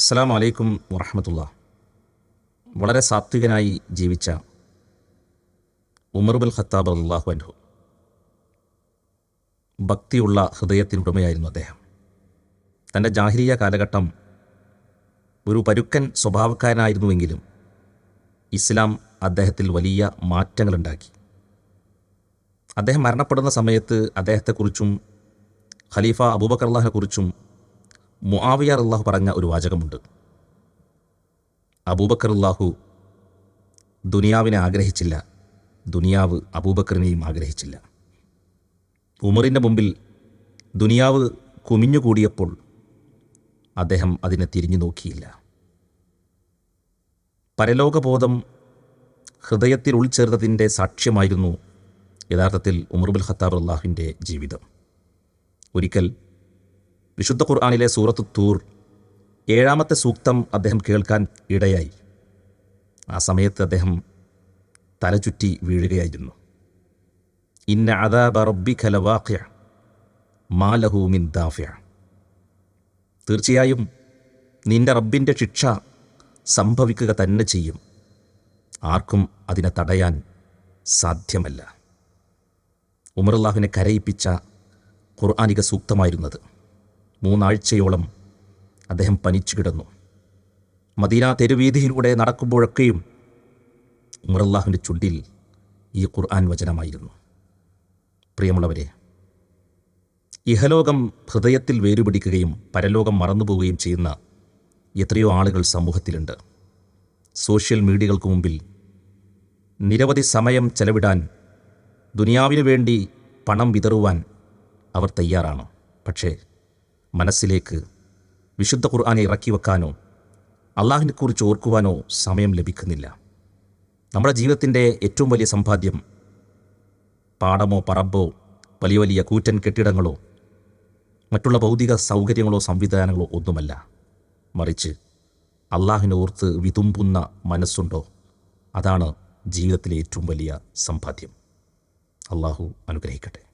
അസ്സലാമു അലൈക്കും വറഹ്മത്തുള്ളാഹി. വളരെ സാത്വികനായി ജീവിച്ച ഉമർ ബിൻ ഖത്താബ് റളിയല്ലാഹു അൻഹു, ഭക്തിയുള്ള ഹൃദയത്തിനുടമയായിരുന്നു അദ്ദേഹം. തൻ്റെ ജാഹിലിയ കാലഘട്ടം ഒരു പരുക്കൻ സ്വഭാവക്കാരനായിരുന്നുവെങ്കിലും ഇസ്ലാം അദ്ദേഹത്തിൽ വലിയ മാറ്റങ്ങളുണ്ടാക്കി. അദ്ദേഹം മരണപ്പെടുന്ന സമയത്ത് അദ്ദേഹത്തെക്കുറിച്ചും ഖലീഫ അബൂബക്കർ റളിയല്ലാഹുവിനെക്കുറിച്ചും മുആവിയ റളിയല്ലാഹു പറഞ്ഞ ഒരു വാചകമുണ്ട്. അബൂബക്കർ റളിയല്ലാഹു ദുനിയാവിനെ ആഗ്രഹിച്ചില്ല, ദുനിയാവ് അബൂബക്കറിനെയും ആഗ്രഹിച്ചില്ല. ഉമറിൻ്റെ മുമ്പിൽ ദുനിയാവ് കുമിഞ്ഞുകൂടിയപ്പോൾ അദ്ദേഹം അതിനെ തിരിഞ്ഞു നോക്കിയില്ല. പരലോകബോധം ഹൃദയത്തിൽ ഉൾച്ചേർന്നതിൻ്റെ സാക്ഷ്യമായിരുന്നു യഥാർത്ഥത്തിൽ ഉമർ ബിൻ ഖത്താബ് റളിയല്ലാഹുവിൻ്റെ ജീവിതം. ഒരിക്കൽ വിശുദ്ധ ഖുർആനിലെ സൂറത്ത് തൂർ 7-ാമത്തെ സൂക്തം അദ്ദേഹം കേൾക്കാൻ ഇടയായി. ആ സമയത്ത് അദ്ദേഹം തലചുറ്റി വീഴുകയായിരുന്നു. ഇന്ന അദാബ റബ്ബിക ലവാഖിഅ മാ ലഹു മിൻ ദാഫിഅ. തീർച്ചയായും നിന്റെ റബ്ബിൻ്റെ ശിക്ഷ സംഭവിക്കുക തന്നെ ചെയ്യും, ആർക്കും അതിനെ തടയാൻ സാധ്യമല്ല. ഉമർ റളിയല്ലാഹുവിനെ കരയിപ്പിച്ച ഖുർആനിക സൂക്തമായിരുന്നത്. 3 ആഴ്ചയോളം അദ്ദേഹം പനിച്ചു കിടന്നു. മദീന തെരുവീതിയിലൂടെ നടക്കുമ്പോഴൊക്കെയും ഉമർ റളിയല്ലാഹുവിൻ്റെ ചുണ്ടിൽ ഈ ഖുർആൻ വചനമായിരുന്നു. പ്രിയമുള്ളവരെ, ഇഹലോകം ഹൃദയത്തിൽ വേരുപിടിക്കുകയും പരലോകം മറന്നുപോവുകയും ചെയ്യുന്ന എത്രയോ ആളുകൾ സമൂഹത്തിലുണ്ട്. സോഷ്യൽ മീഡിയകൾക്ക് മുമ്പിൽ നിരവധി സമയം ചെലവിടാൻ, ദുനിയാവിനു വേണ്ടി പണം വിതറുവാൻ അവർ തയ്യാറാണ്. പക്ഷേ മനസ്സിലേക്ക് വിശുദ്ധ ഖുർആനെ ഇറക്കി വെക്കാനോ അള്ളാഹിനെക്കുറിച്ച് ഓർക്കുവാനോ സമയം ലഭിക്കുന്നില്ല. നമ്മുടെ ജീവിതത്തിൻ്റെ ഏറ്റവും വലിയ സമ്പാദ്യം പാടമോ പറമ്പോ വലിയ വലിയ കൂറ്റൻ കെട്ടിടങ്ങളോ മറ്റുള്ള ഭൗതിക സൗകര്യങ്ങളോ സംവിധാനങ്ങളോ ഒന്നുമല്ല. മറിച്ച് അള്ളാഹിനെ ഓർത്ത് വിതുമ്പുന്ന മനസ്സുണ്ടോ, അതാണ് ജീവിതത്തിലെ ഏറ്റവും വലിയ സമ്പാദ്യം. അള്ളാഹു അനുഗ്രഹിക്കട്ടെ.